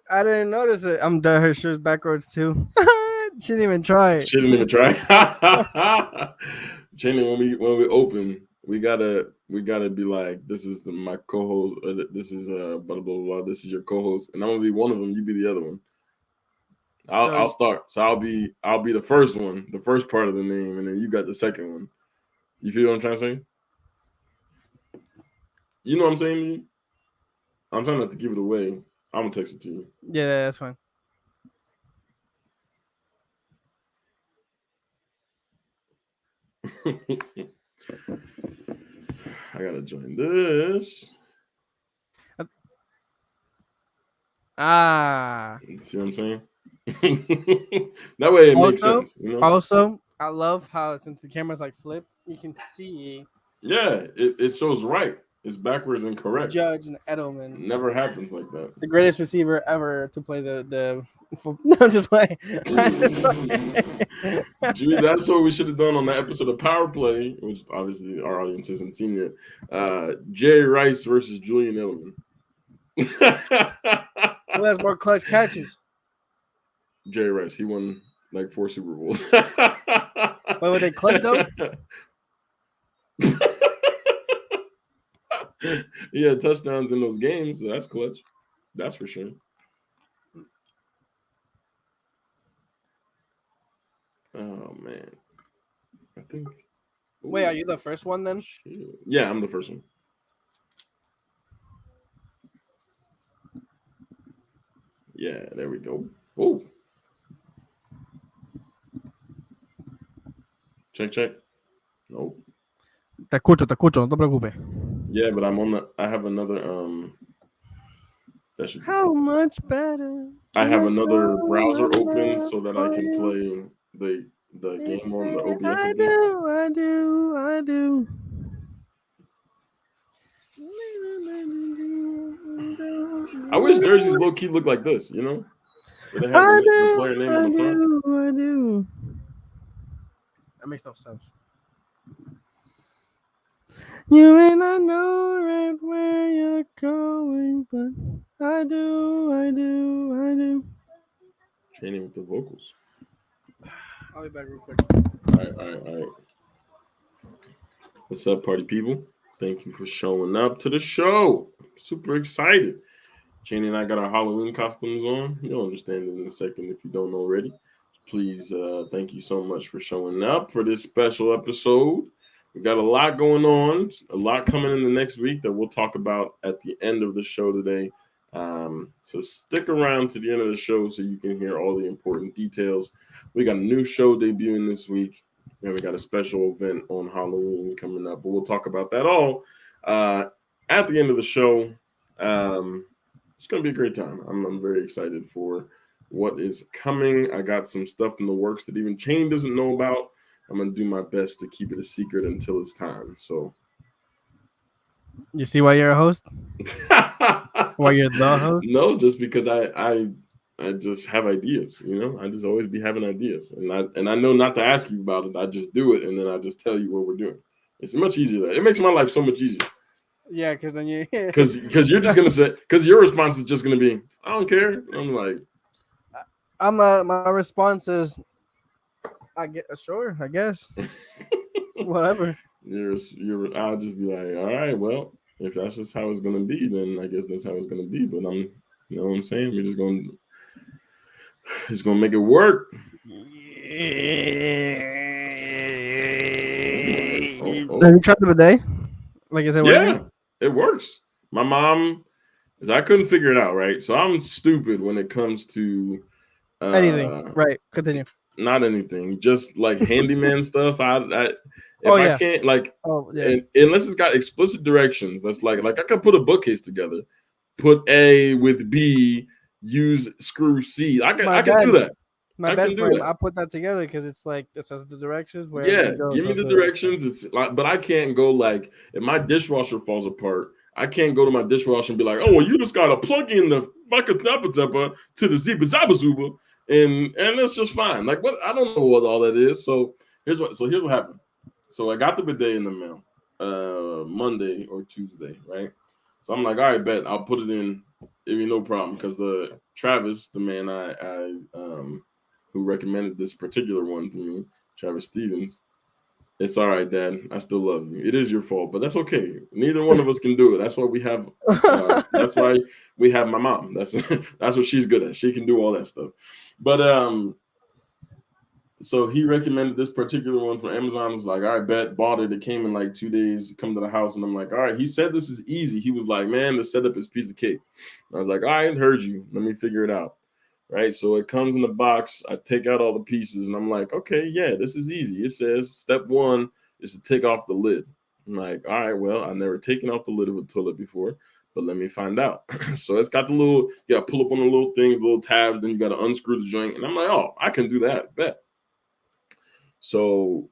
I didn't notice it. I'm done. Her shirt's backwards too. She didn't even try it. She didn't even try. Jenny, when we open, we gotta be like, this is my co-host. This is blah blah blah. This is your co-host, and I'm gonna be one of them. You be the other one. I'll So start. So I'll be the first one, the first part of the name, and then you got the second one. You feel what I'm trying to say? You know what I'm saying? I'm trying not to give it away. I'm gonna text it to you. yeah, that's fine. I gotta join this. Ah. See what I'm saying? That way it makes Also, sense, you know? also, I love how since the camera's like flipped, you can see Yeah, it shows right. It's backwards and correct. Judge and Edelman, Never happens like that. the greatest receiver ever to play the. No, I'm just playing. I'm just Gee, that's what we should have done on that episode of Power Play, which obviously our audience hasn't seen yet. Jerry Rice versus Julian Edelman. Who has more clutch catches? Jerry Rice, he won like 4 Super Bowls. Wait, were they clutch though? He had touchdowns in those games, so that's clutch. That's for sure. Oh man, I think. Wait, are you the first one then? Yeah, I'm the first one. Yeah, there we go. Oh, check. Nope. Te escucho, no te preocupes. Yeah, but I have another that should. How much better? I have another browser open so that I can play the game on the OBS. I do. I wish jerseys low key look like this, you know? Where they have the player name on the front. I do. That makes no sense. You may not know right where you're going, but I do. Training with the vocals. I'll be back real quick. All right. What's up, party people? Thank you for showing up to the show. Super excited. Cheney and I got our Halloween costumes on. You'll understand it in a second if you don't know already. Please, thank you so much for showing up for this special episode. We got a lot going on, a lot coming in the next week that we'll talk about at the end of the show today. So stick around to the end of the show so you can hear all the important details. We got a new show debuting this week, and we got a special event on Halloween coming up. But we'll talk about that all at the end of the show. It's going to be a great time. I'm very excited for what is coming. I got some stuff in the works that even Chain doesn't know about. I'm going to do my best to keep it a secret until it's time. So, you see why you're a host? Why you're the host? No, just because I just have ideas, you know. I just always be having ideas, and I know not to ask you about it. I just do it, and then I just tell you what we're doing. It's much easier. It makes my life so much easier. Yeah, because then you because you're just gonna say, because your response is just gonna be, I don't care. I'm like, my response is, I guess whatever. I'll just be like, all right, well, if that's just how it's gonna be, then I guess that's how it's gonna be. But you know what I'm saying? We're just gonna make it work. Have you tried the bidet? Like, is it working? It works. My mom, I couldn't figure it out, right? So I'm stupid when it comes to anything. Right. Continue. Not anything, just like handyman stuff. I can't unless it's got explicit directions. That's like I could put a bookcase together, put A with B, use screw C. I can do that. My bed frame, I put that together because it's like it says the directions where. Yeah, give me the directions. It's like, but I can't go like if my dishwasher falls apart. I can't go to my dishwasher and be like, oh, well, you just gotta plug in the Makatapatapa to the Ziba Zaba Zuba, and that's just fine. Like, what? I don't know what all that is. So here's what happened. So I got the bidet in the mail Monday or Tuesday, right? So I'm like, all right, bet I'll put it in It'd be no problem because the Travis, the man I who recommended this particular one to me, Travis Stevens. It's all right, Dad. I still love you. It is your fault, but that's okay. Neither one of us can do it. That's why we have. That's why we have my mom. That's that's what she's good at. She can do all that stuff. But so he recommended this particular one from Amazon. I was like, all right, bet, bought it. It came in like 2 days, come to the house, and I'm like, all right. He said this is easy. He was like, man, the setup is piece of cake. I was like, all right, heard you. Let me figure it out. Right. So it comes in the box. I take out all the pieces, and I'm like, okay, yeah, this is easy. It says step one is to take off the lid. I'm like, all right, well, I've never taken off the lid of a toilet before, but let me find out. So it's got the little, you got to pull up on the little things, little tabs, then you got to unscrew the joint. And I'm like, oh, I can do that. Bet. So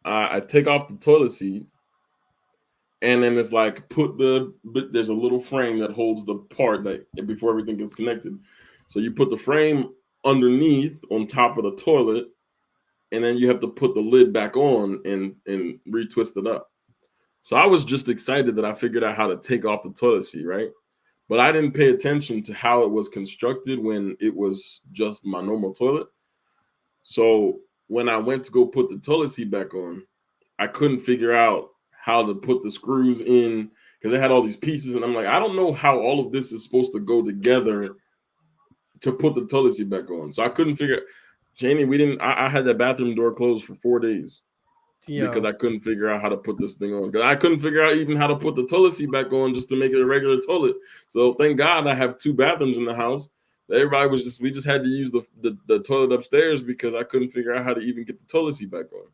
I take off the toilet seat, and then it's like there's a little frame that holds the part that before everything gets connected. So you put the frame underneath on top of the toilet, and then you have to put the lid back on and retwist it up. So I was just excited that I figured out how to take off the toilet seat, right? But I didn't pay attention to how it was constructed when it was just my normal toilet. So when I went to go put the toilet seat back on, I couldn't figure out how to put the screws in because it had all these pieces. And I'm like, I don't know how all of this is supposed to go together to put the toilet seat back on. So I couldn't figure. Janie, I had that bathroom door closed for 4 days because I couldn't figure out how to put this thing on. Because I couldn't figure out even how to put the toilet seat back on just to make it a regular toilet. So thank God I have 2 bathrooms in the house. Everybody we just had to use the toilet upstairs because I couldn't figure out how to even get the toilet seat back on.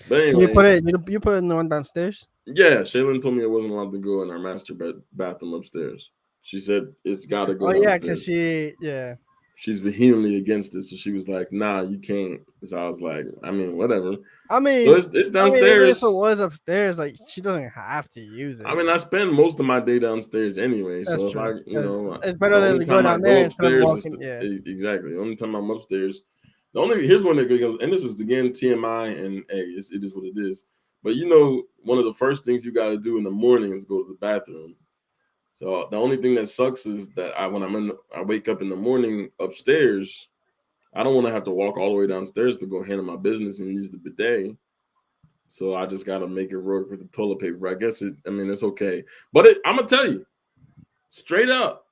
But anyway, so you put it in the one downstairs? Yeah, Shaylin told me I wasn't allowed to go in our master bathroom upstairs. She said it's got to go. Oh yeah, because she's vehemently against it. So she was like, "Nah, you can't." So I was like, "I mean, whatever." I mean, so it's downstairs. I mean, even if it was upstairs, like she doesn't have to use it. I mean, I spend most of my day downstairs anyway. That's so true. It's better than to go down there instead of walking. Exactly. The only time I'm upstairs. Here's one that goes, and this is again TMI, and hey, it is what it is. But one of the first things you got to do in the morning is go to the bathroom. So the only thing that sucks is that I wake up in the morning upstairs, I don't want to have to walk all the way downstairs to go handle my business and use the bidet. So I just got to make it work with the toilet paper. I guess it's okay. But I'm going to tell you, straight up,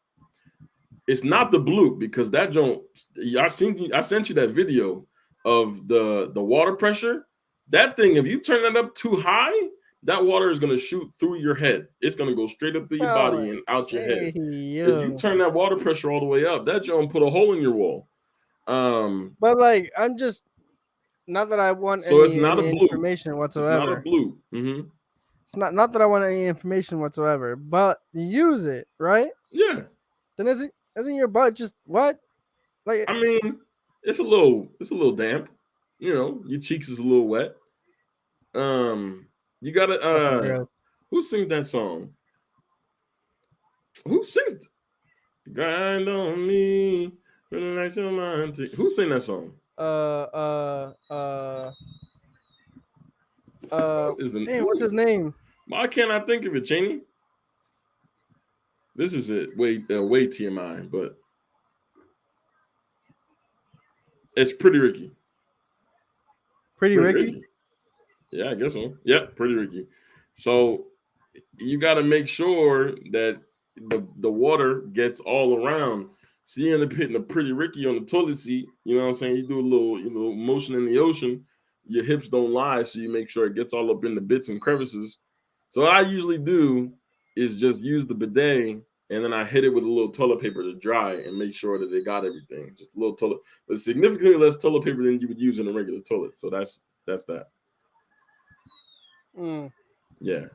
it's not the Blue because that joint, I sent you that video of the water pressure. That thing, if you turn that up too high, that water is going to shoot through your head. It's going to go straight up through your body and out your head. If you turn that water pressure all the way up, that joint put a hole in your wall. But like, I'm just not that I want it's not any a Blue information whatsoever. It's not a Blue. Mm-hmm. It's not that I want any information whatsoever, but use it, right? Yeah. Then isn't your butt just what? Like, I mean, it's a little damp. Your cheeks is a little wet. You gotta who sings that song? Who sings Grind on me? Who sing that song? What's his name? Why can't I think of it, Cheney? This is it. Way TMI, but it's Pretty Ricky. Pretty Ricky? Yeah, I guess so. Yeah, Pretty Ricky. So you got to make sure that the water gets all around. So you end up hitting a Pretty Ricky on the toilet seat. You know what I'm saying? You do a little motion in the ocean. Your hips don't lie, so you make sure it gets all up in the bits and crevices. So what I usually do is just use the bidet, and then I hit it with a little toilet paper to dry and make sure that it got everything. Just a little toilet, but significantly less toilet paper than you would use in a regular toilet. So that's that. Yeah.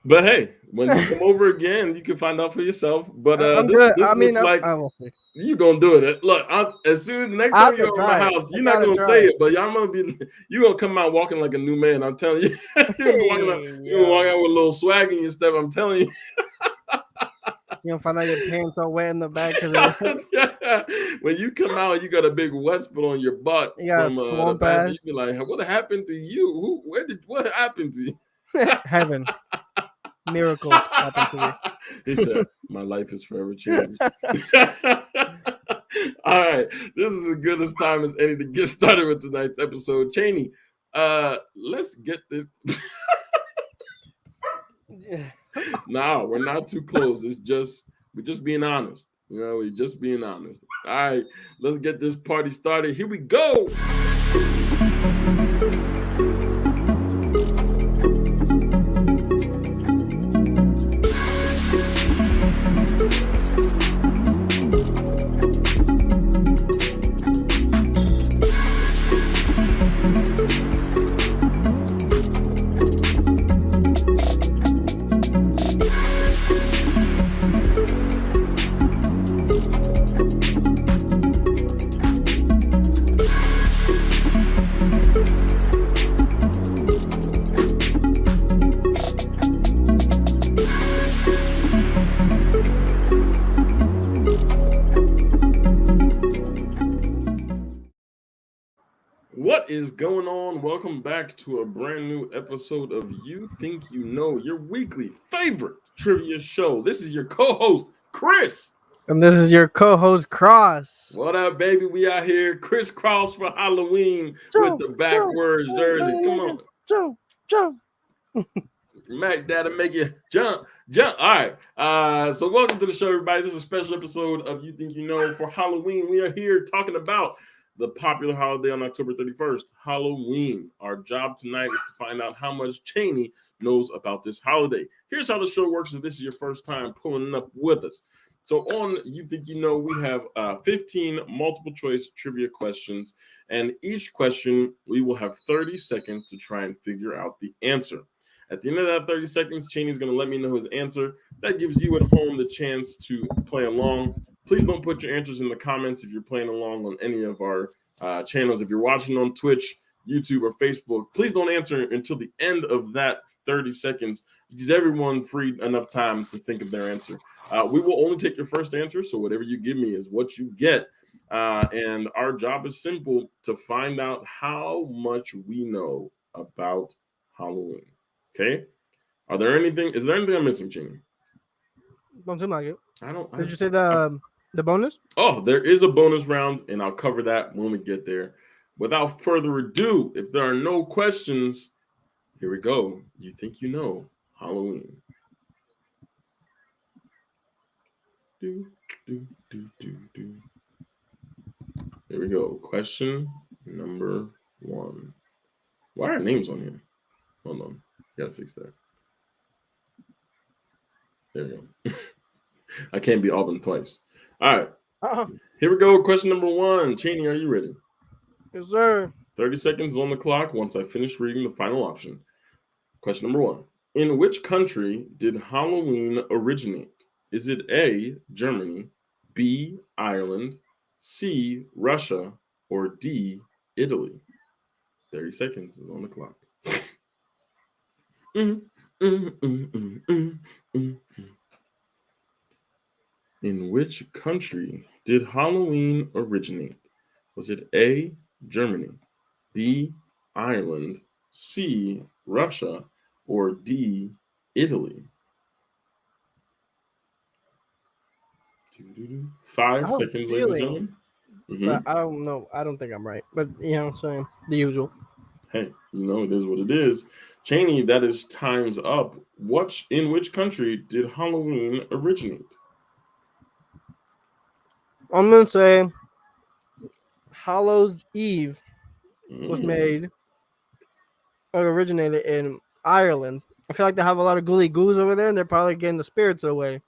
But hey, when you come over again, you can find out for yourself. But this looks like you're gonna do it. Look, as soon next time you're over my house, you're not gonna say it, but you're gonna come out walking like a new man. I'm telling you, you're gonna walk out with a little swag in your step. I'm telling you. You're gonna find out your pants all wet in the back. Yeah. When you come out, you got a big wet spot on your butt. You got a swamp ass. You be like, what happened to you? What happened to you? Heaven. Miracles happen to you. He said, "My life is forever changed." All right, this is as good as time as any to get started with tonight's episode. Cheney, let's get this. No, we're not too close. We're just being honest. We're just being honest. All right, let's get this party started. Here we go. What is going on? Welcome back to a brand new episode of You Think You Know, your weekly favorite trivia show. This is your co-host, Chris. And this is your co-host, Cross. What up, baby? We out here, Chris Cross for Halloween with the backwards jersey. Come on. Jump. Mac, that'll make you jump. All right. So welcome to the show, everybody. This is a special episode of You Think You Know for Halloween. We are here talking about the popular holiday on October 31st, Halloween. Our job tonight is to find out how much Cheney knows about this holiday. Here's how the show works if this is your first time pulling up with us. So on You Think You Know, we have 15 multiple choice trivia questions, and each question we will have 30 seconds to try and figure out the answer. At the end of that 30 seconds, Cheney's going to let me know his answer. That gives you at home the chance to play along. Please don't put your answers in the comments if you're playing along on any of our channels. If you're watching on Twitch, YouTube, or Facebook, please don't answer until the end of that 30 seconds. Gives everyone free enough time to think of their answer. We will only take your first answer, so whatever you give me is what you get. And our job is simple: to find out how much we know about Halloween. Okay? Is there anything I'm missing, Cheney? Don't seem like it. Did you say the bonus? Oh, there is a bonus round, and I'll cover that when we get there. Without further ado, if there are no questions, here we go. You Think You Know Halloween. Here we go. Question number 1. Why are names on here? Hold on. Gotta fix that. There we go. I can't be Auburn twice. All right. Here we go. Question number 1. Cheney, are you ready? Yes, sir. 30 seconds on the clock once I finish reading the final option. Question number 1. In which country did Halloween originate? Is it A, Germany, B, Ireland, C, Russia, or D, Italy? 30 seconds is on the clock. In which country did Halloween originate? Was it A, Germany, B, Ireland, C, Russia, or D, Italy? 5 seconds, ladies and gentlemen. But I don't know. I don't think I'm right. But you know what I'm saying? The usual. Hey, it is what it is. Cheney, that is time's up. In which country did Halloween originate? I'm going to say Hallows Eve was originated in Ireland. I feel like they have a lot of ghouly ghouls over there, and they're probably getting the spirits away.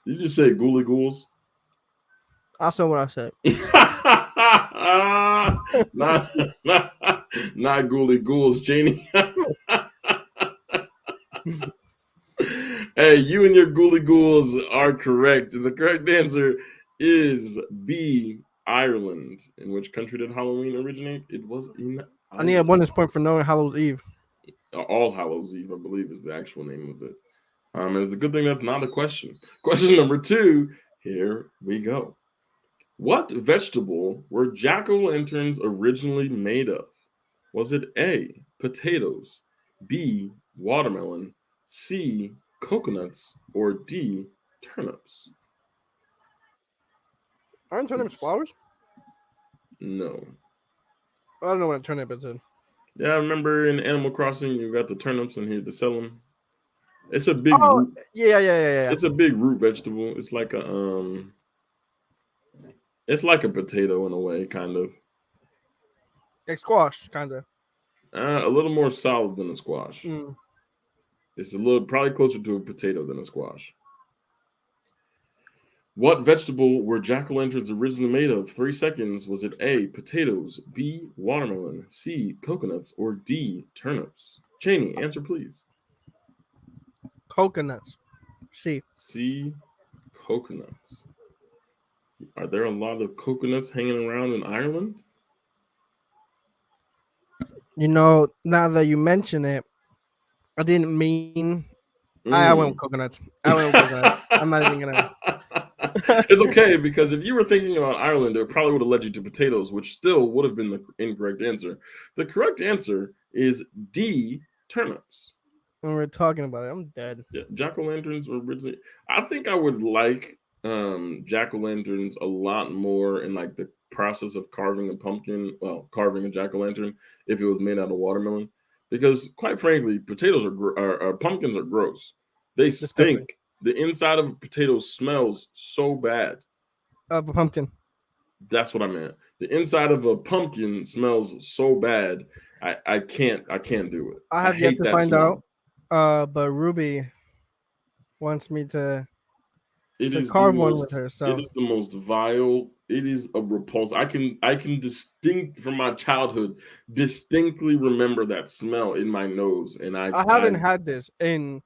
Did you just say ghouly ghouls? That's not what I said. not ghouly ghouls, Cheney. Hey, you and your ghouly ghouls are correct. And the correct answer is B, Ireland. In which country did Halloween originate? It was in Ireland. I need a bonus point for knowing Hallows Eve. All Hallows Eve, I believe, is the actual name of it. And it's a good thing that's not a question. Question number 2, here we go. What vegetable were jack-o'-lanterns originally made of? Was it A, potatoes, B, watermelon, C, coconuts, or D, turnips. Aren't turnips flowers? No. I don't know what a turnip is. Yeah, I remember in Animal Crossing, you got the turnips and here to sell them. It's a big Oh, root. yeah. It's a big root vegetable. It's like a it's like a potato in a way, kind of. Like squash, kind of. A little more solid than a squash. Mm. It's a little probably closer to a potato than a squash. What vegetable were jack o' lanterns originally made of? 3 seconds. Was it A, potatoes, B, watermelon, C, coconuts, or D, turnips? Cheney, answer please. Coconuts. See. C, coconuts. Are there a lot of coconuts hanging around in Ireland? You know, now that you mention it, I didn't mean. I went with Mm. coconuts. I went with coconuts. I'm not even gonna. It's okay because if you were thinking about Ireland, it probably would have led you to potatoes, which still would have been the incorrect answer. The correct answer is D, turnips. When we're talking about it, I'm dead. Yeah, jack o' lanterns were originally. I think I would like jack o' lanterns a lot more in like the process of carving a pumpkin, well, carving a jack o' lantern if it was made out of watermelon, because quite frankly, potatoes are pumpkins are gross. They Disgusting. stink. The inside of a potato smells so bad. Of a pumpkin. That's what I meant. The inside of a pumpkin smells so bad. I can't do it. I I have yet hate to that find out. smell. But Ruby wants me to It is the carve one with most. her. It So is the most vile. It is a repulse. I can distinct from my childhood distinctly remember that smell in my nose, and I haven't had this in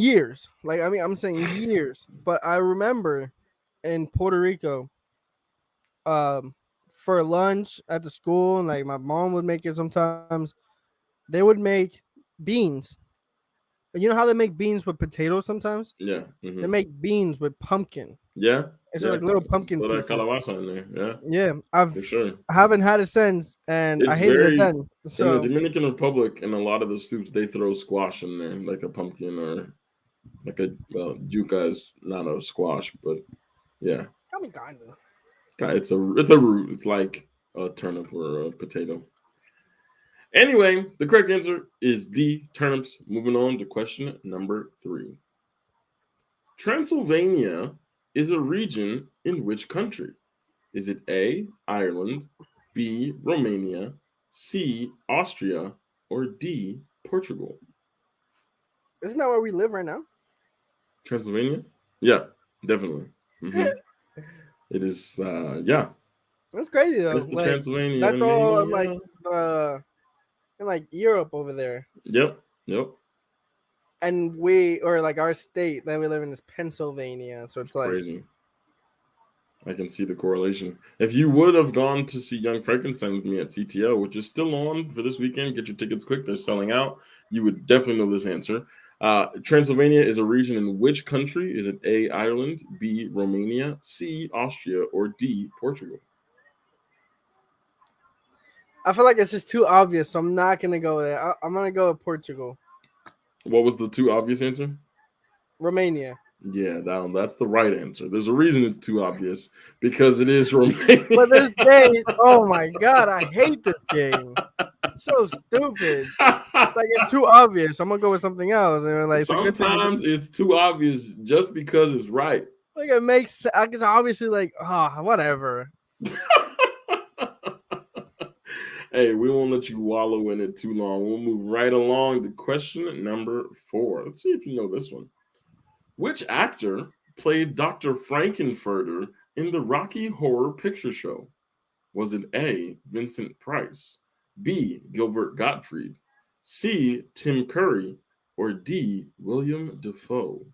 years. Like I mean, I'm saying years. But I remember in Puerto Rico, um, for lunch at the school, and like my mom would make it sometimes. They would make beans. You know how they make beans with potatoes sometimes? yeah, They hmm make beans with pumpkin. yeah, It's just yeah. like little pumpkin Throw that pieces. calabaza in there. Yeah, Yeah, for sure. I haven't had it since, and I It's hated it very then. in the So Dominican Republic and a lot of the soups they throw squash in there, like a pumpkin or like a yuca is not a squash, but yeah, I mean, kinda. it's a root. It's like a turnip or a potato. Anyway, the correct answer is D, turnips. Moving on to question number 3. Transylvania is a region in which country? Is it A, Ireland, B, Romania, C, Austria, or D, Portugal? Isn't that where we live right now? Transylvania? Yeah, definitely. It is, yeah, That's crazy though. it's the Like Transylvania that's all in, like mania. the in like Europe over there, Yep, yep. and we or like our state that we live in is Pennsylvania. So it's It's like crazy. I can see the correlation. If you would have gone to see Young Frankenstein with me at CTO, which is still on for this weekend, get your tickets quick. They're selling out. You would definitely know this answer. Transylvania is a region in which country? Is it A, Ireland, B, Romania, C, Austria, or D, Portugal? I feel like it's just too obvious, so I'm not gonna go there. I'm gonna go with Portugal, What was the two obvious answer? Romania. Yeah, that's the right answer. There's a reason it's too obvious because it is Romania. But this game, oh my god, I hate this game. It's so stupid. Like it's too obvious. I'm gonna go with something else. And like it's a good thing. Sometimes it's too obvious just because it's right. Like it makes. Like it's obviously like whatever. Hey, we won't let you wallow in it too long. We'll move right along to question number 4. Let's see if you know this one. Which actor played Dr. Frankenfurter in the Rocky Horror Picture Show? Was it A, Vincent Price, B, Gilbert Gottfried, C, Tim Curry, or D, William Defoe?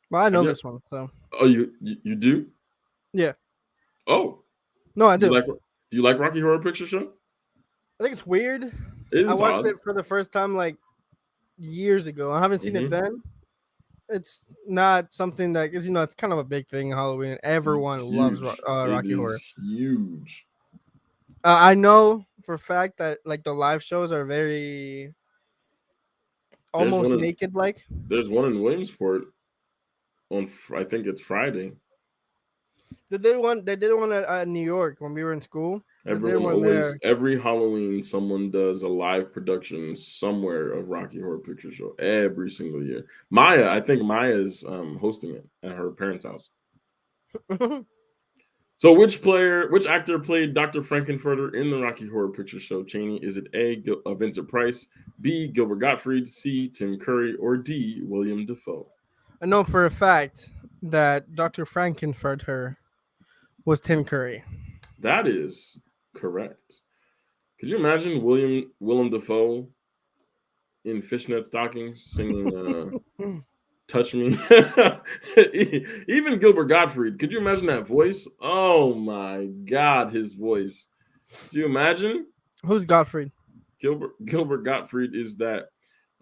Well, I know Yeah. this one. So Oh, you do? yeah. Oh, No, I do you do. like Rocky Horror Picture Show? I think it's weird. It I is watched odd. it for the first time like years ago. I haven't seen it Mhm. then. It's not something that is, it's kind of a big thing in Halloween. It's Everyone loves huge. It Rocky Horror. is huge. I know for a fact that like the live shows are very almost one in naked. Like there's one in Williamsport on I think it's Friday. they did one. They did one at New York when we were in school. They did Everyone one always there. every Halloween someone does a live production somewhere of Rocky Horror Picture Show every single year. Maya, I think Maya's hosting it at her parents' house. So which actor played Dr. Frankenfurter in the Rocky Horror Picture Show, Cheney? Is it A, Vincent Price, B, Gilbert Gottfried, C, Tim Curry, or D, William Dafoe? I know for a fact that Dr. Frankenfurter was Tim Curry. That is correct. Could you imagine Willem Dafoe in fishnet stockings singing Touch Me? Even Gilbert Gottfried. Could you imagine that voice? Oh my God, his voice. Do you imagine? Who's Gottfried? Gilbert Gottfried is that.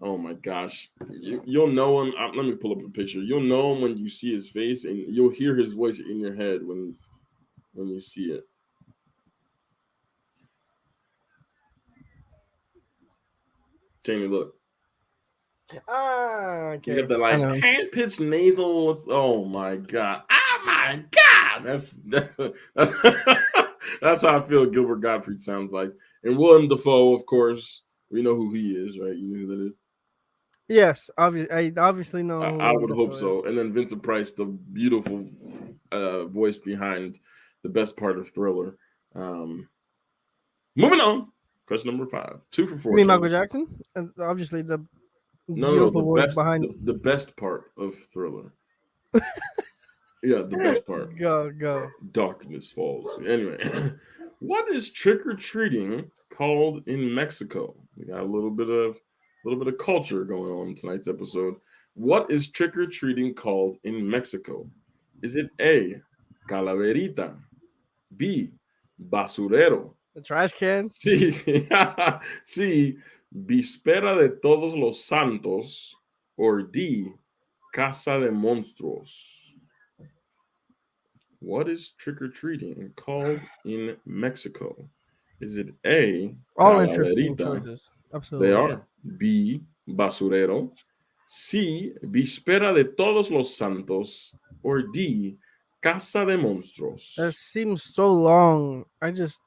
Oh my gosh, you'll know him. Let me pull up a picture. You'll know him when you see his face, and you'll hear his voice in your head when you see it. Jamie, look. Okay. You get the like hand pitched nasal. Oh my God. Oh my God. That's how I feel Gilbert Gottfried sounds like. And Willem Dafoe, of course, we know who he is, right? You know who that is? Yes, I obviously know. I would hope so. And then Vincent Price, the beautiful voice behind the best part of Thriller. Moving on. Question number 5. 2 for 4. You mean Michael Jackson? Obviously the beautiful voice behind the best part of Thriller. Yeah, the best part. Go. Darkness Falls. Anyway, what is trick or treating called in Mexico? We got a little bit of culture going on in tonight's episode. What is trick or treating called in Mexico? Is it A, calaverita, B, basurero, the trash can, C, C, víspera de todos los santos, or D, casa de monstruos? What is trick-or-treating called in Mexico? Is it A, all interesting calaverita? choices. Absolutely. They are. B, basurero. C, víspera de todos los santos. Or D, casa de monstruos. That seems so long. I just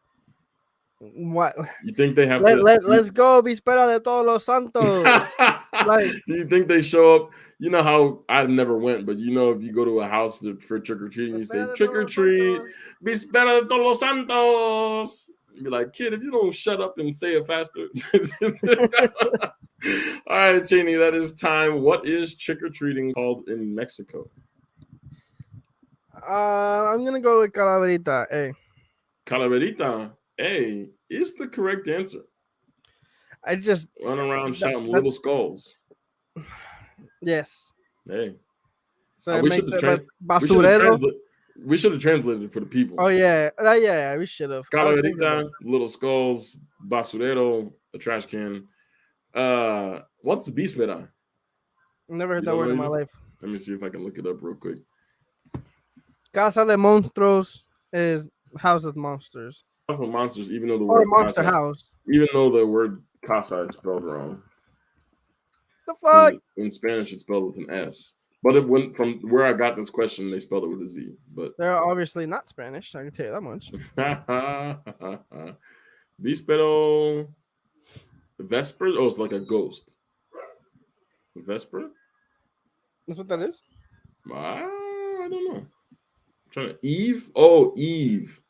what You think they have let's go víspera de todos los santos. Like, do you think they show up? You know how I've never went, but you know if you go to a house for trick or treating, you say trick or treat, víspera de todos los santos. You'd be like, kid, if you don't shut up and say it faster. All right, Cheney, that is time. What is trick or treating called in Mexico? I'm gonna go with calaverita. A. Calaverita A is the correct answer. I just run around shouting little skulls. Yes. Hey. So we should have translated it for the people. Oh yeah, yeah, we should have. Calaverita, little skulls, basurero, a trash can. What's víspera? Never heard that word in my life. Let me see if I can look it up real quick. Casa de Monstruos is House of Monsters. House of Monsters, even though the word Monster casa, House. Even though the word casa is spelled wrong. The fuck? In Spanish, it's spelled with an S. But it went from where I got this question, they spelled it with a Z. But they're obviously not Spanish, I can tell you that much. Víspero Vesper? Oh, it's like a ghost. Vesper? That's what that is? I don't know. I'm trying to Eve? Oh, Eve.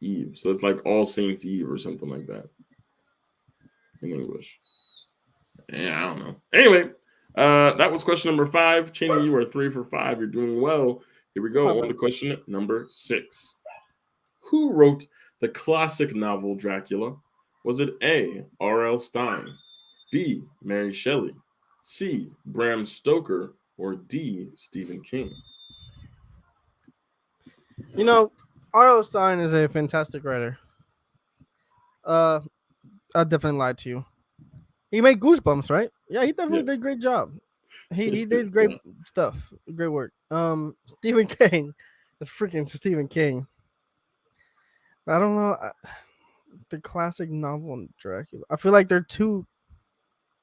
Eve. So it's like All Saints Eve or something like that. In English. Yeah, I don't know. Anyway, that was question number 5. Cheney, you are 3 for 5. You're doing well. Here we go. On to question number 6. Who wrote the classic novel Dracula? Was it A, R.L. Stein, B, Mary Shelley, C, Bram Stoker, or D, Stephen King? You know, R.L. Stein is a fantastic writer. I definitely lied to you. He made Goosebumps, right? Yeah, he definitely did a great job. He did great stuff. Great work. Stephen King. It's freaking Stephen King. I don't know. The classic novel Dracula. I feel like they're too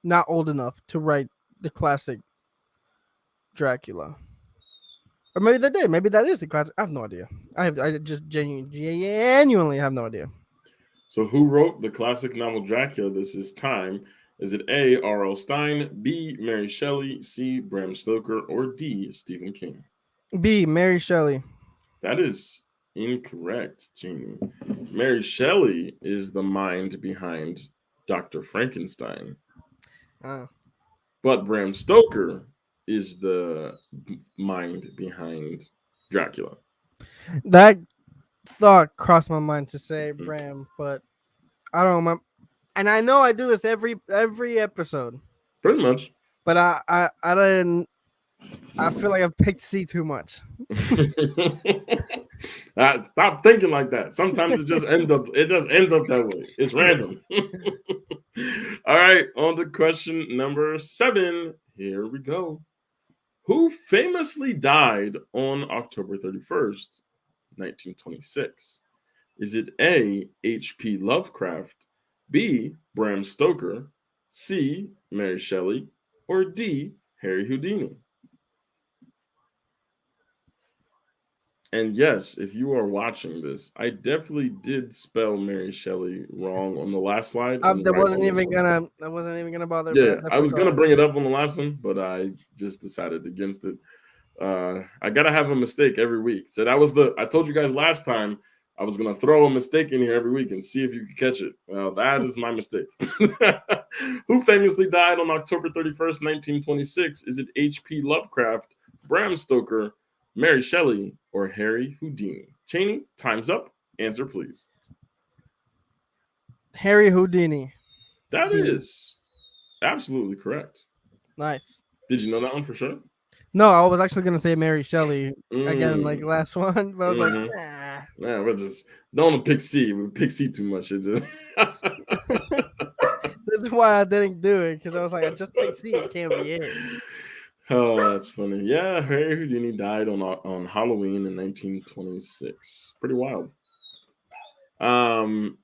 not old enough to write the classic Dracula. Or maybe they did. Maybe that is the classic. I have no idea. I just genuinely have no idea. So, who wrote the classic novel Dracula? This is time. Is it A. R.L. Stein, B. Mary Shelley, C. Bram Stoker, or D. Stephen King? B. Mary Shelley. That is incorrect, Jamie. Mary Shelley is the mind behind Dr. Frankenstein, but Bram Stoker is the mind behind Dracula. That thought crossed my mind to say Bram, but I don't remember. And I know I do this every episode, Pretty much. but I didn't. I feel like I've picked C too much. Stop thinking like that. Sometimes it just ends up that way. It's random. All right, on to question number 7. Here we go. Who famously died on October 31st, 1926? Is it A. H.P. Lovecraft, B. Bram Stoker, C. Mary Shelley, or D. Harry Houdini? And yes, if you are watching this, I definitely did spell Mary Shelley wrong on the last slide. I wasn't even gonna bother. Yeah, I was gonna bring it up on the last one, but I just decided against it. I gotta have a mistake every week. So that was I told you guys last time I was gonna throw a mistake in here every week and see if you could catch it. Well, that is my mistake. Who famously died on October 31st, 1926? Is it H.P. Lovecraft, Bram Stoker, Mary Shelley, or Harry Houdini? Cheney, time's up. Answer, please. Harry Houdini. That is absolutely correct. Nice. Did you know that one for sure? No, I was actually gonna say Mary Shelley again, like last one, but I was like, nah. Yeah, we're just don't want to pick C. We pick C too much. It just This is why I didn't do it, because I was like, I just picked C. It can't be it. Oh, that's funny. Yeah, Harry Houdini died on Halloween in 1926. Pretty wild.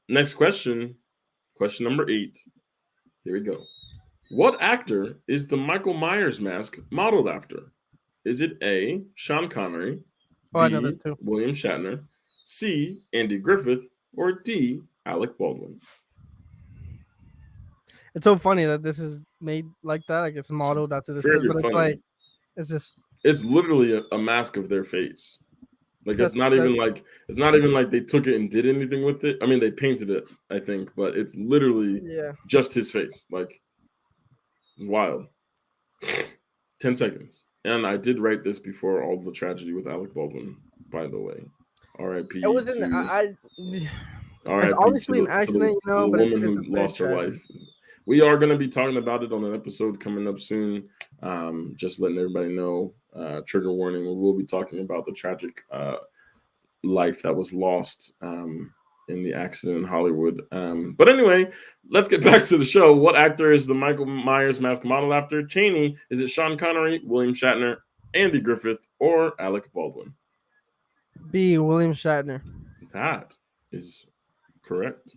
Next question. Question number 8. Here we go. What actor is the Michael Myers mask modeled after? Is it A. Sean Connery, B. William Shatner, C. Andy Griffith, or D. Alec Baldwin? It's so funny that this is made like that. Like it's modeled after this, but it's like it's literally a mask of their face. Like it's not even like they took it and did anything with it. I mean, they painted it, I think, but it's literally just his face. Like it's wild. 10 seconds. And I did write this before all the tragedy with Alec Baldwin, by the way. R.I.P. It was it's obviously an accident, but the woman who lost her life. We are going to be talking about it on an episode coming up soon. Just letting everybody know. Trigger warning. We will be talking about the tragic life that was lost in the accident in Hollywood. But anyway, let's get back to the show. What actor is the Michael Myers mask modeled after? Cheney, is it Sean Connery, William Shatner, Andy Griffith, or Alec Baldwin? B. William Shatner. That is correct.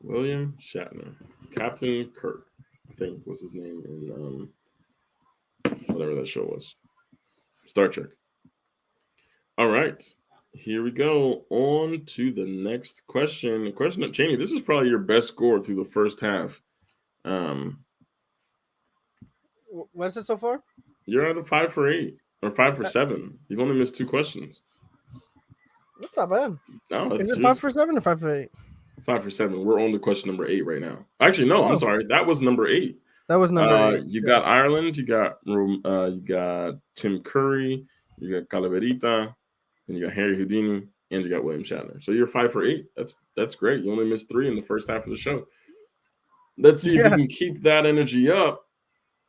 William Shatner. Captain Kirk, I think was his name in whatever that show was. Star Trek. All right. Here we go. On to the next question. Question of Cheney. This is probably your best score through the first half. What's it so far? You're at a 5 for 8 or 5 for 7. You've only missed 2 questions. That's not bad. No, is it 5 for 7 or 5 for 8? 5 for 7. We're on to question number 8 right now. Actually, no, I'm sorry. That was number 8. That was number 8. You got Ireland. You got Tim Curry. You got Calaverita. And you got Harry Houdini, and you got William Shatner. So you're 5 for 8. That's great. You only missed 3 in the first half of the show. Let's see if you can keep that energy up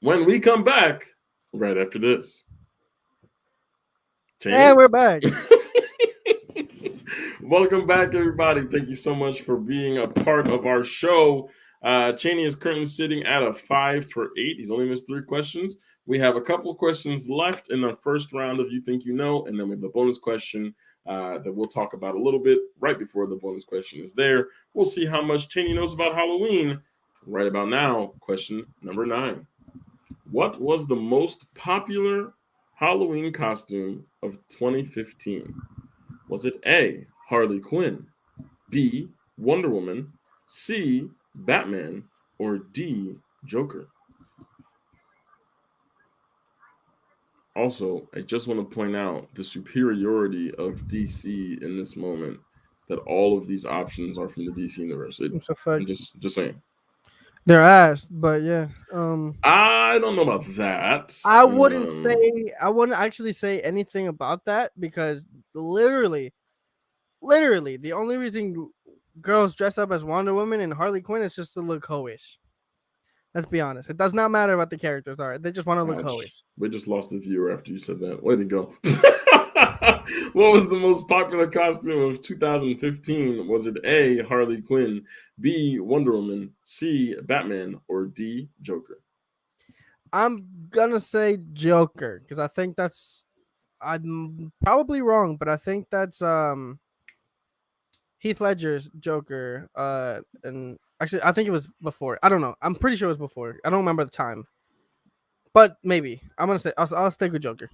when we come back right after this. And we're back. Welcome back, everybody. Thank you so much for being a part of our show. Cheney is currently sitting at a 5 for 8. He's only missed 3 questions. We have a couple of questions left in the first round of You Think You Know, and then we have the bonus question that we'll talk about a little bit right before the bonus question is there. We'll see how much Cheney knows about Halloween right about now, question number 9. What was the most popular Halloween costume of 2015? Was it A, Harley Quinn, B, Wonder Woman, C, Batman, or D, Joker? Also, I just want to point out the superiority of DC in this moment, that all of these options are from the DC universe. It's a I'm fact. just saying. They're asked, but yeah. I don't know about that. I wouldn't actually say anything about that because literally, literally, the only reason girls dress up as Wonder Woman and Harley Quinn is just to look hoish. Let's be honest. It does not matter what the characters are. They just want to look Ouch. hoish. We just lost a viewer after you said that. Way to go. What was the most popular costume of 2015? Was it A, Harley Quinn, B, Wonder Woman, C, Batman, or D, Joker? I'm gonna say Joker because I think that's. I'm probably wrong, but I think that's Heath Ledger's Joker. And actually, I think it was before. I don't know. I'm pretty sure it was before. I don't remember the time, but maybe I'm gonna say I'll stick with Joker.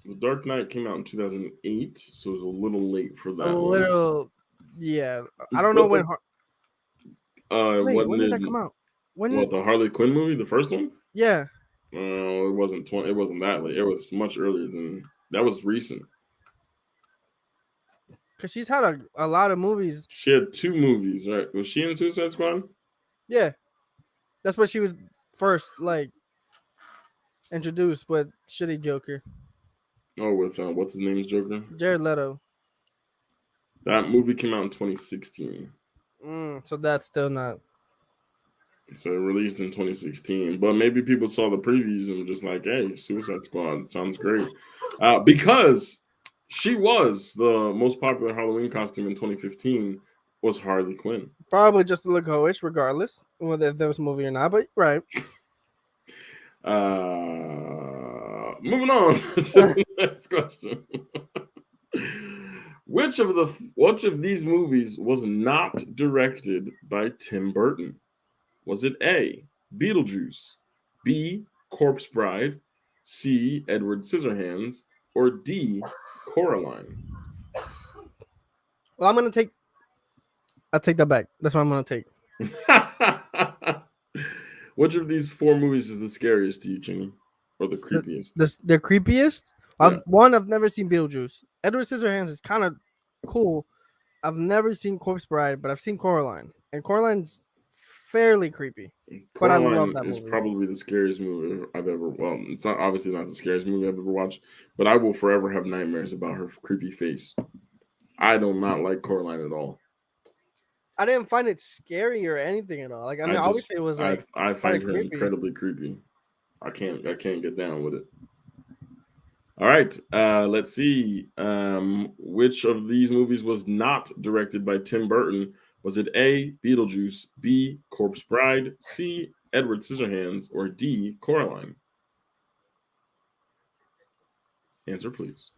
The Dark Knight came out in 2008, so it was a little late for A that one. little, yeah. I don't know But when. Wait, when when did that did come out? When? what the Harley Quinn movie, the first one? Yeah, It wasn't 20. It wasn't that late. It was much earlier than that. Was recent. because she's had a lot of movies. She had 2 movies, right? Was she in Suicide Squad? Yeah, that's what she was first like introduced with shitty Joker, Oh, with what's his name's Joker? Jared Leto. That movie came out in 2016. So that's still not. So it released in 2016. But maybe people saw the previews and were just like, hey, Suicide Squad sounds great. Because she was the most popular Halloween costume in 2015 was Harley Quinn. Probably just to look hoish, regardless whether if there was a movie or not. But right. Moving on to the next question. Which of these movies was not directed by Tim Burton? Was it A, Beetlejuice, B, Corpse Bride, C, Edward Scissorhands, or D, Coraline? Well, I'll take that back. That's what I'm gonna take. Which of these 4 movies is the scariest to you, Jimmy? Or the The creepiest? the creepiest. Yeah. I've never seen Beetlejuice. Edward Scissorhands is kind of cool. I've never seen Corpse Bride, but I've seen Coraline, and Coraline's fairly creepy. But I love Coraline that is movie. probably the scariest movie I've ever. Well, it's not obviously not the scariest movie I've ever watched, but I will forever have nightmares about her creepy face. I do not like Coraline at all. I didn't find it scary or anything at all. Like I mean, obviously it was like I find her creepy. incredibly creepy. I can't get down with it. All right, let's see. Which of these movies was not directed by Tim Burton? Was it A, Beetlejuice, B, Corpse Bride, C, Edward Scissorhands, or D, Coraline? Answer, please.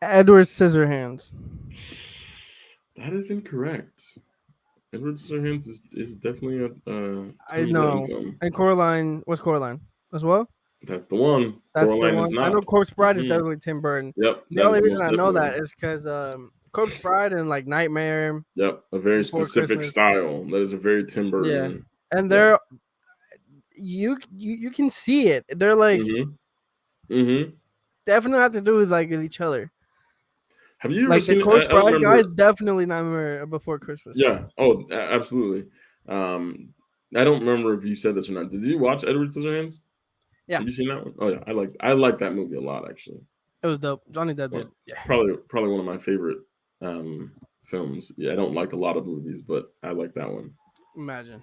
Edward Scissorhands. That is incorrect. Edward Scissorhands is definitely a I Tim know. Burton film. And Coraline was Coraline as well. That's the one. That's Coraline the one. is not. I know Corpse Bride is Mhm. definitely Tim Burton. Yep. The only reason I know definitely. that is because Corpse Bride and like Nightmare. Yep, a very Before specific Christmas. style. That is a very Tim Burton. Yeah, and they're you can see it. They're like definitely have to do with like with each other. Have you ever Like seen the Corpse I don't Bride guy is remember. definitely Nightmare Before Christmas. Yeah. Oh, absolutely. I don't remember if you said this or not. Did you watch Edward Scissorhands? Yeah. Have you seen that one? Oh yeah, I like that movie a lot actually. It was dope. Johnny Depp did. Yeah. Probably one of my favorite films. Yeah, I don't like a lot of movies, but I like that one. Imagine.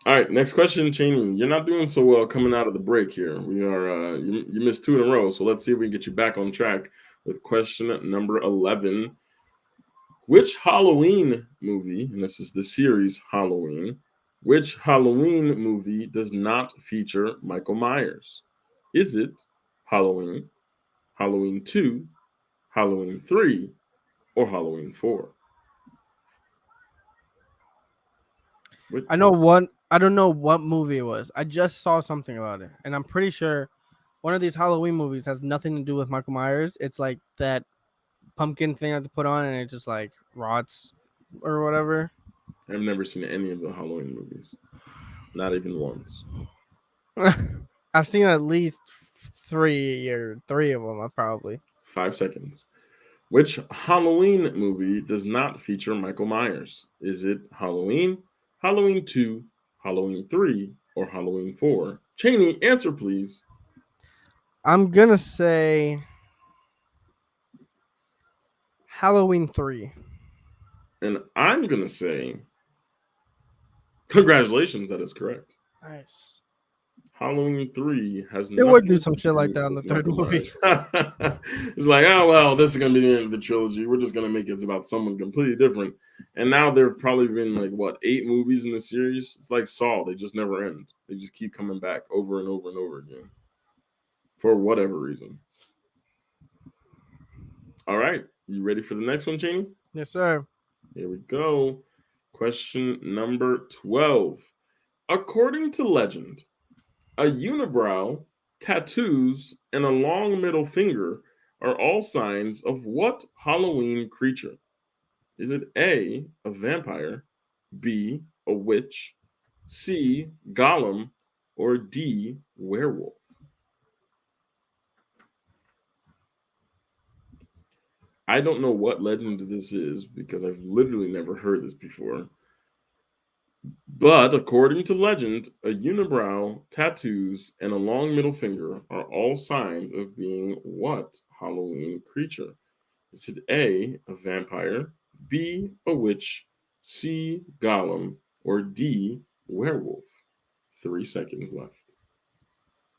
All right, next question, Cheney. You're not doing so well coming out of the break here. We are you missed 2 in a row, so let's see if we can get you back on track with question number 11. Which Halloween movie, and this is the series Halloween, which Halloween movie does not feature Michael Myers? Is it Halloween, Halloween 2, Halloween 3, or Halloween 4? I know one. I don't know what movie it was. I just saw something about it, and I'm pretty sure one of these Halloween movies has nothing to do with Michael Myers. It's like that pumpkin thing I have to put on, and it just like rots or whatever. I've never seen any of the Halloween movies, not even once. I've seen at least three of them. Probably. 5 seconds. Which Halloween movie does not feature Michael Myers? Is it Halloween, Halloween 2, Halloween 3, or Halloween 4? Cheney, answer please. I'm gonna say Halloween 3. And I'm going to say, congratulations, that is correct. Nice. Halloween 3 has They would nothing do some to shit like do that in the with third Michael movie. Myers. It's like, oh, well, this is going to be the end of the trilogy. We're just going to make it about someone completely different. And now there have probably been like, what, 8 movies in the series? It's like Saw. They just never end. They just keep coming back over and over and over again for whatever reason. All right. You ready for the next one, Cheney? Yes, sir. Here we go. Question number 12. According to legend, a unibrow, tattoos, and a long middle finger are all signs of what Halloween creature? Is it A, a vampire, B, a witch, C, golem, or D, werewolf? I don't know what legend this is because I've literally never heard this before. But according to legend, a unibrow, tattoos, and a long middle finger are all signs of being what Halloween creature? Is it A, a vampire, B, a witch, C, golem, or D, werewolf? 3 seconds left.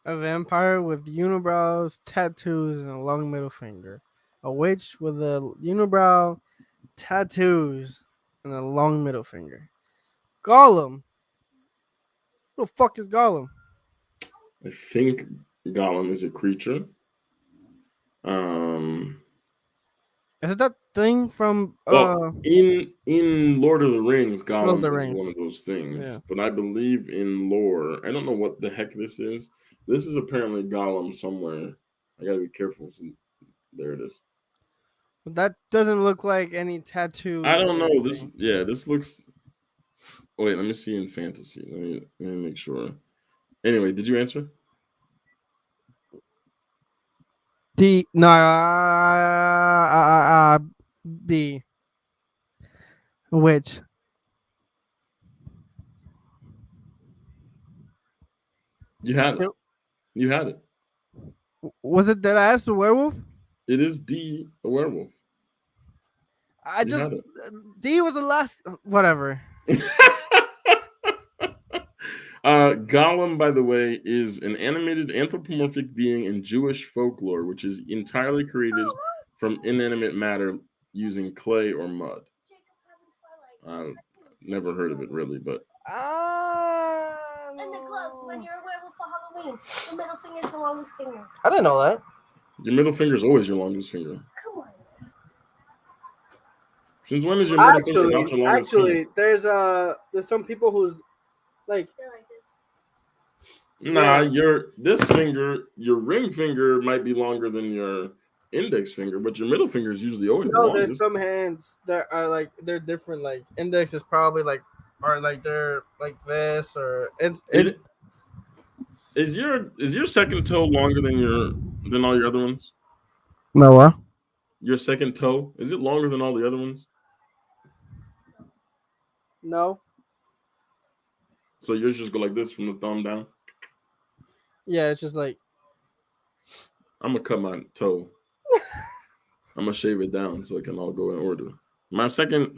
A vampire with unibrows, tattoos, and a long middle finger. A witch with a unibrow, tattoos, and a long middle finger. Gollum. Who the fuck is Gollum? I think golem is a creature. Um, Is it that thing from well, in Lord of the Rings, Lord of the Gollum is Rings? one of those things. Yeah. But I believe in lore, I don't know what the heck this is. This is apparently Gollum somewhere. I gotta be careful. There it is. But that doesn't look like any tattoos. I don't or know. This, anything. yeah, this looks. Wait, let me see in fantasy. Let me make sure. Anyway, did you answer? D no B. Which You had it. You had it. was it that I asked the werewolf? It is D, a werewolf. I You just had it. D was the last. Whatever. Gollum, by the way, is an animated anthropomorphic being in Jewish folklore, which is entirely created from inanimate matter using clay or mud. Never heard of it really, but And the gloves, when you're a werewolf for Halloween, the middle finger is the longest finger. I didn't know that. your middle finger is always your longest finger. Come on. Since when is your middle finger Actually, not your longest finger? there's some people who's like They're like this. Nah, Yeah. this finger, your ring finger might be longer than your index finger, but your middle finger is usually always the no. longest. There's some hands that are like they're different. Like index is probably like or like they're like this or Is your second toe longer than all your other ones? Noah. Your second toe, is it longer than all the other ones? No. So yours just go like this from the thumb down? Yeah, it's just like I'm gonna cut my toe. I'm gonna shave it down so it can all go in order. My second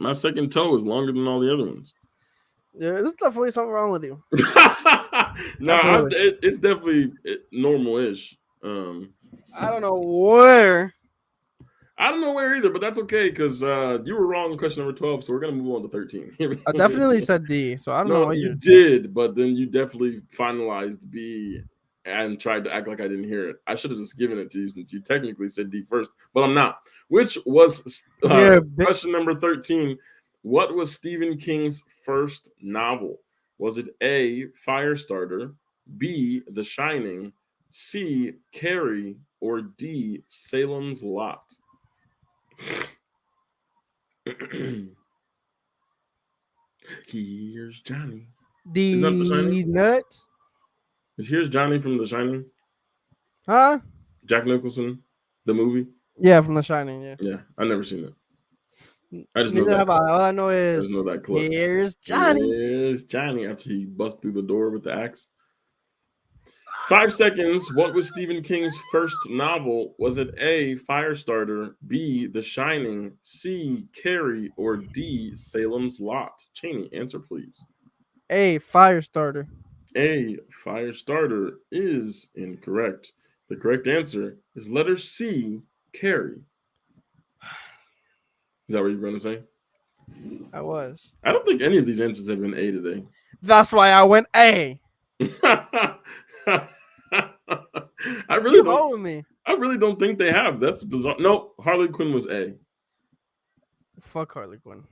toe is longer than all the other ones. yeah, there's definitely something wrong with you. No, it's definitely normal-ish. I don't know where. I don't know where either, but that's okay because you were wrong in question number 12, so we're gonna move on to 13. I definitely said D, so I don't know No, what you did, but then you definitely finalized B and tried to act like I didn't hear it. I should have just given it to you since you technically said D first, but I'm not. Which was question number 13. What was Stephen King's first novel? Was it A. Firestarter, B. The Shining, C. Carrie, or D. Salem's Lot? Here's Johnny. Is that The Shining? The nuts? Is Here's Johnny from The Shining? Huh? Jack Nicholson, the movie? Yeah, from The Shining. Yeah. Yeah, I've never seen it. I just know Neither that. have I. All I know I is just know that clip. here's Johnny. Here's Johnny after he busts through the door with the axe. 5 seconds. What was Stephen King's first novel? Was it A. Firestarter, B. The Shining, C. Carrie, or D. Salem's Lot? Cheney, answer please. A fire starter. A. Firestarter is incorrect. The correct answer is letter C. Carrie. Is that what you're going to say? I was. I don't think any of these answers have been A today. That's why I went A. I really Keep don't. on with me. I really don't think they have. That's bizarre. No, Harley Quinn was A. Fuck Harley Quinn.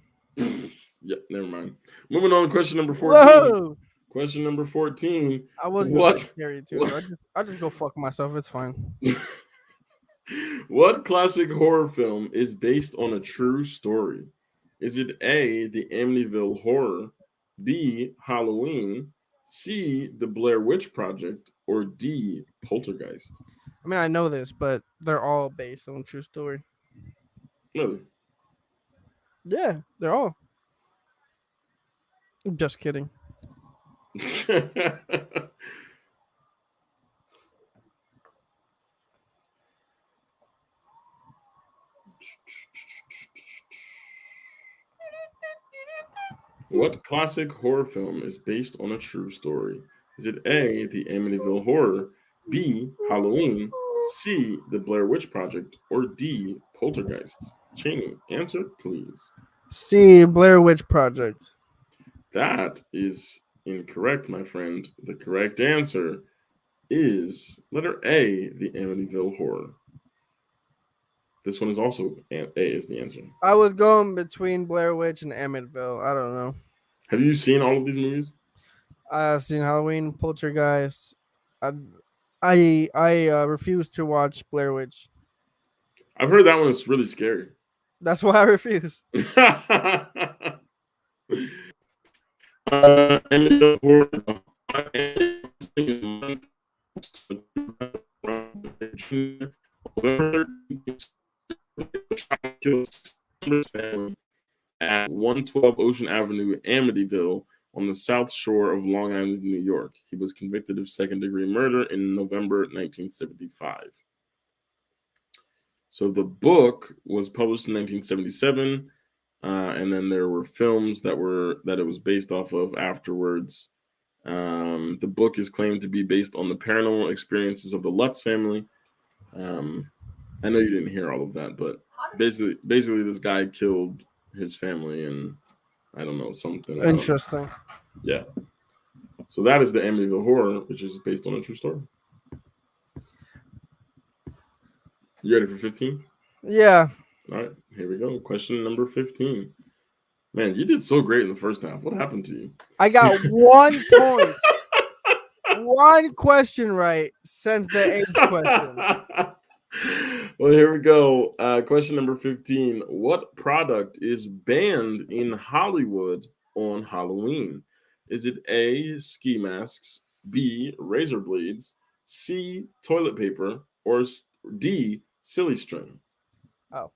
Yeah, never mind. Moving on to question number 14. Whoa! Question number 14. I was What? going to carry too. What? I just go fuck myself. It's fine. What classic horror film is based on a true story? Is it A, the Amityville Horror, B, Halloween, C, the Blair Witch Project, or D, Poltergeist? I mean, I know this, but they're all based on a true story. Really? Yeah, they're all. Just kidding. What classic horror film is based on a true story? Is it A, the Amityville Horror, B, Halloween, C, the Blair Witch Project, or D, Poltergeist? Cheney, answer please. See, Blair Witch Project. That is incorrect, my friend. The correct answer is letter A, the Amityville Horror. This one is also A is the answer. I was going between Blair Witch and Amityville. I don't know. Have you seen all of these movies? I've seen Halloween, Poltergeist. I refuse to watch Blair Witch. I've heard that one is really scary. That's why I refuse. Amityville Horror. Family at 112 Ocean Avenue, Amityville, on the south shore of Long Island, New York. He was convicted of second-degree murder in November 1975. So the book was published in 1977, and then there were films that it was based off of afterwards. The book is claimed to be based on the paranormal experiences of the Lutz family. I know you didn't hear all of that, but basically this guy killed his family and I don't know, something. Interesting. Yeah. So that is the Amityville Horror, which is based on a true story. You ready for 15? Yeah. All right, here we go. Question number 15. Man, you did so great in the first half. What happened to you? I got 1 point. One question right since the 8th question. Well, here we go. Question number 15. What product is banned in Hollywood on Halloween? Is it A, ski masks, B, razor blades, C, toilet paper, or D, silly string? Oh,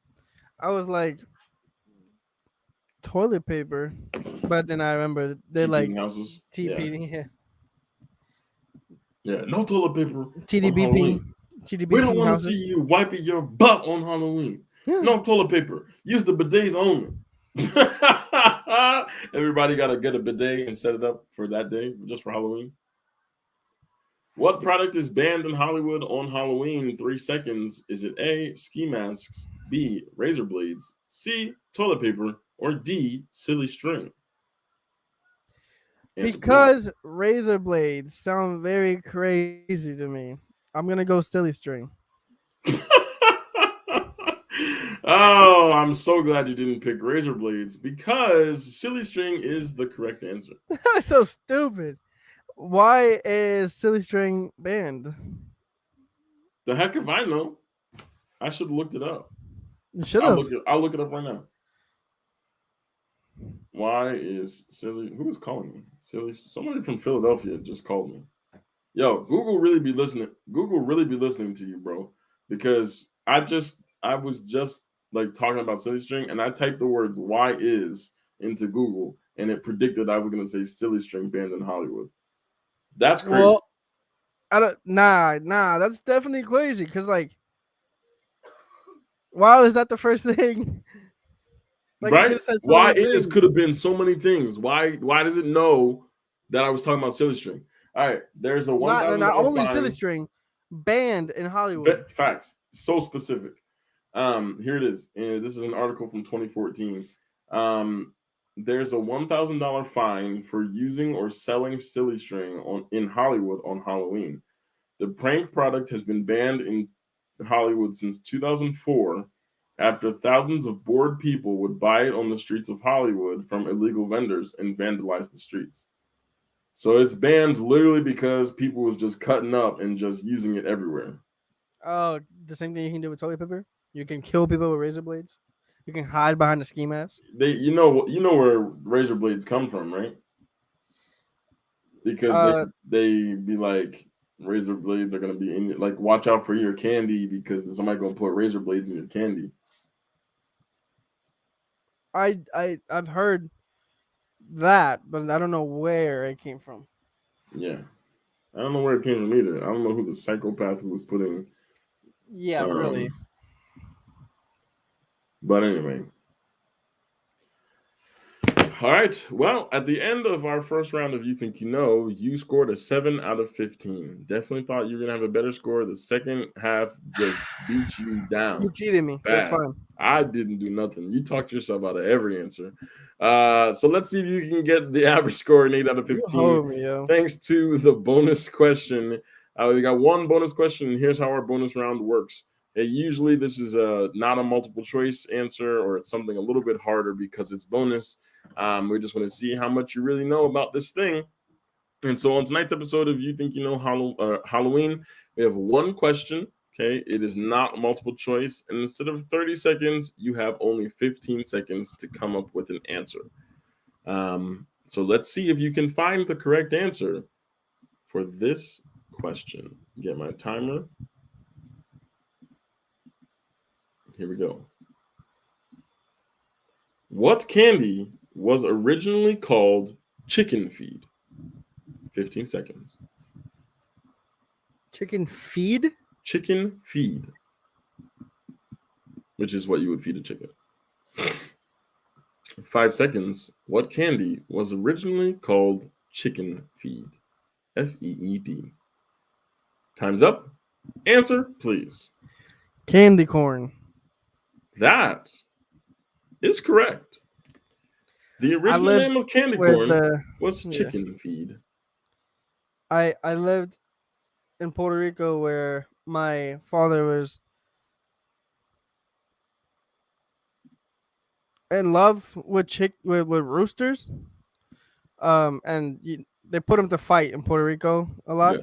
I was like toilet paper, but then I remember they're like houses. TP. Yeah, no toilet paper. TDBP. We don't want to see you wiping your butt on Halloween. No toilet paper. Use the bidets only. Everybody got to get a bidet and set it up for that day, just for Halloween. What product is banned in Hollywood on Halloween? 3 seconds. Is it A, ski masks, B, razor blades, C, toilet paper, or D, silly string? Because razor blades sound very crazy to me, I'm going to go silly string. Oh, I'm so glad you didn't pick razor blades because silly string is the correct answer. That is so stupid. Why is silly string banned? The heck if I know. I should have looked it up. You should have. I'll look it up right now. Why is silly? Who is calling me? Silly. Somebody from Philadelphia just called me. Yo, Google really be listening. Google really be listening to you, bro. Because I was just like talking about silly string, and I typed the words "why is" into Google, and it predicted I was gonna say silly string banned in Hollywood. That's crazy. Well, I don't. Nah. That's definitely crazy. Cause like, why was that the first thing? Like, you Right? could've said so Why many is things. could have been so many things. Why does it know that I was talking about silly string? All right, there's a Not $1,000 only fine. silly string, banned in Hollywood. Facts. So specific. Here it is. And this is an article from 2014. There's a $1,000 fine for using or selling silly string in Hollywood on Halloween. The prank product has been banned in Hollywood since 2004 after thousands of bored people would buy it on the streets of Hollywood from illegal vendors and vandalize the streets. So it's banned literally because people was just cutting up and just using it everywhere. Oh, the same thing you can do with toilet paper. You can kill people with razor blades. You can hide behind a ski mask. You know where razor blades come from, right? Because they be like razor blades are gonna be in it. Like, watch out for your candy because somebody gonna put razor blades in your candy. I've heard that, but I don't know where it came from. Yeah, I don't know where it came from either. I don't know who the psychopath who was putting. Yeah, really. But anyway. All right. Well, at the end of our first round of You Think You Know, you scored a 7 out of 15. Definitely thought you were going to have a better score. The second half just beat you down. You cheated me. That's fine. I didn't do nothing. You talked yourself out of every answer. So let's see if you can get the average score an 8 out of 15. Thanks to the bonus question. We got one bonus question, and here's how our bonus round works. Usually this is not a multiple choice answer, or it's something a little bit harder because it's bonus. We just want to see how much you really know about this thing. And so on tonight's episode of You Think You Know Halloween, we have one question. Okay, it is not multiple choice. And instead of 30 seconds, you have only 15 seconds to come up with an answer. So let's see if you can find the correct answer for this question. Get my timer. Here we go. What candy was originally called chicken feed? 15 seconds. Chicken feed? Chicken feed. Which is what you would feed a chicken. 5 seconds. What candy was originally called chicken feed? F-E-E-D. Time's up. Answer, please. Candy corn. That is correct. The original name of candy corn was chicken feed. I lived in Puerto Rico where my father was in love with roosters. And they put them to fight in Puerto Rico a lot. Yeah,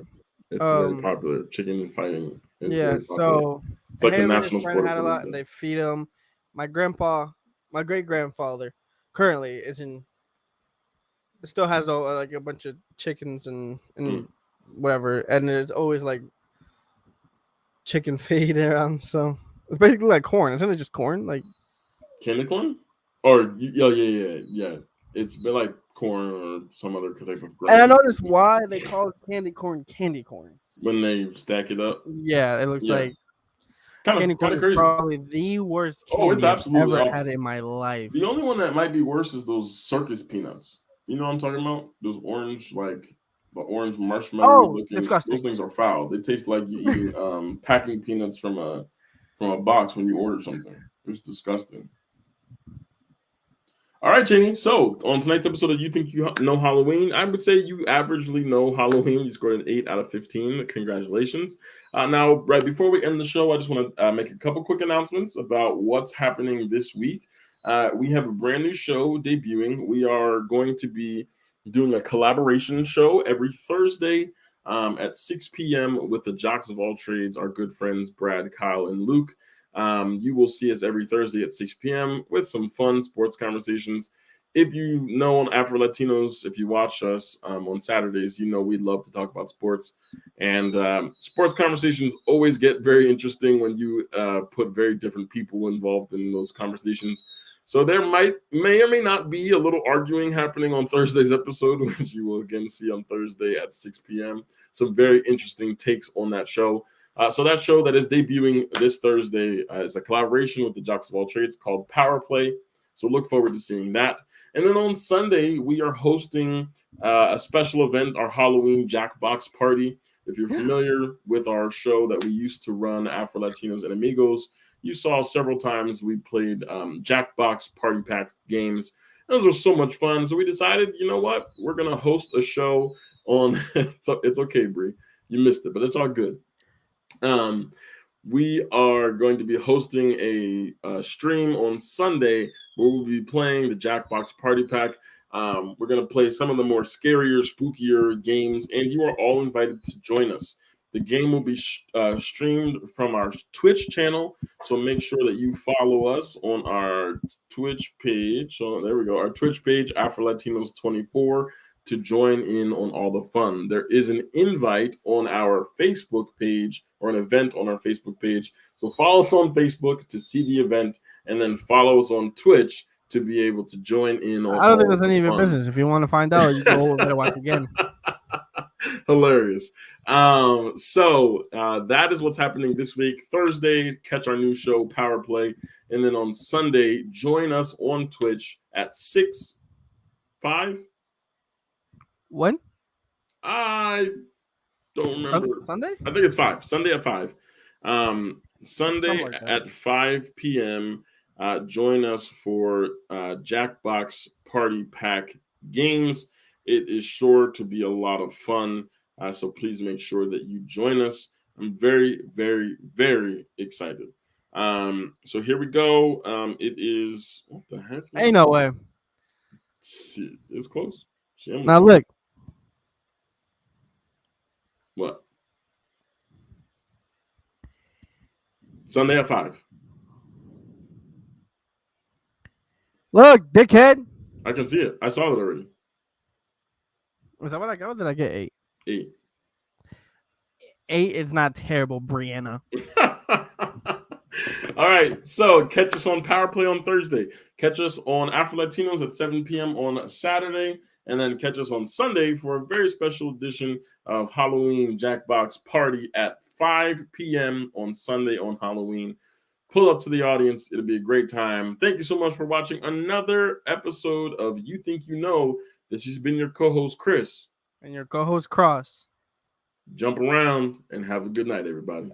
it's very popular. Chicken fighting is very popular. So it's like the national sport. Had a lot, and they feed them. My great grandfather, currently still has like a bunch of chickens and whatever, and there's always like chicken feed around. So it's basically like corn. Isn't it just corn? Like candy corn? Or yeah. It's been like corn or some other type of grain. And I noticed why they call candy corn when they stack it up. Yeah, it looks like candy corn is crazy. Probably the worst candy it's absolutely I've ever had in my life. The only one that might be worse is those circus peanuts. You know what I'm talking about? Those orange, like the orange marshmallow looking. Disgusting. Those things are foul. They taste like you eating packing peanuts from a box when you order something. It's disgusting. All right, Janie. So on tonight's episode of You Think You Know Halloween, I would say you averagely know Halloween. You scored an 8 out of 15. Congratulations. Now, right before we end the show, I just want to make a couple quick announcements about what's happening this week. We have a brand new show debuting. We are going to be doing a collaboration show every Thursday at 6 p.m. with the Jocks of All Trades, our good friends Brad, Kyle, and Luke. You will see us every Thursday at 6 p.m. with some fun sports conversations. If you know on Afro Latinos, if you watch us on Saturdays, you know we love to talk about sports. And sports conversations always get very interesting when you put very different people involved in those conversations. So there may or may not be a little arguing happening on Thursday's episode, which you will again see on Thursday at 6 p.m. Some very interesting takes on that show. So that show that is debuting this Thursday is a collaboration with the Jocks of All Trades called Power Play. So look forward to seeing that. And then on Sunday, we are hosting a special event, our Halloween Jackbox Party. If you're familiar with our show that we used to run, Afro Latinos and Amigos, you saw several times we played Jackbox Party Pack games. Those were so much fun. So we decided, you know what? We're going to host a show on, it's okay, Bree. You missed it, but it's all good. We are going to be hosting a stream on Sunday where we'll be playing the Jackbox Party Pack. We're going to play some of the more scarier, spookier games, and you are all invited to join us. The game will be streamed from our Twitch channel, so make sure that you follow us on our Twitch page. So there we go, our Twitch page, Afro Latinos 24. To join in on all the fun. There is an invite on our Facebook page or an event on our Facebook page. So follow us on Facebook to see the event and then follow us on Twitch to be able to join in on I don't think that's any of your business. If you want to find out, you go over there and watch again. Hilarious. So that is what's happening this week. Thursday, catch our new show, Power Play. And then on Sunday, join us on Twitch at 5. When? I don't remember. Sunday? I think it's 5. Sunday at 5. Sunday like at 5 p.m. Join us for Jackbox Party Pack games. It is sure to be a lot of fun. So please make sure that you join us. I'm very, very, very excited. So here we go. It is, what the heck? Ain't no way. It's close. Now look. What? Sunday at 5. Look, dickhead. I can see it. I saw it already. Was that what I got? Or did I get 8? 8. 8 is not terrible, Brianna. All right. So catch us on Power Play on Thursday. Catch us on Afro Latinos at 7 p.m. on Saturday. And then catch us on Sunday for a very special edition of Halloween Jackbox Party at 5 p.m. on Sunday on Halloween. Pull up to the audience. It'll be a great time. Thank you so much for watching another episode of You Think You Know. This has been your co-host, Chris. And your co-host, Cross. Jump around and have a good night, everybody.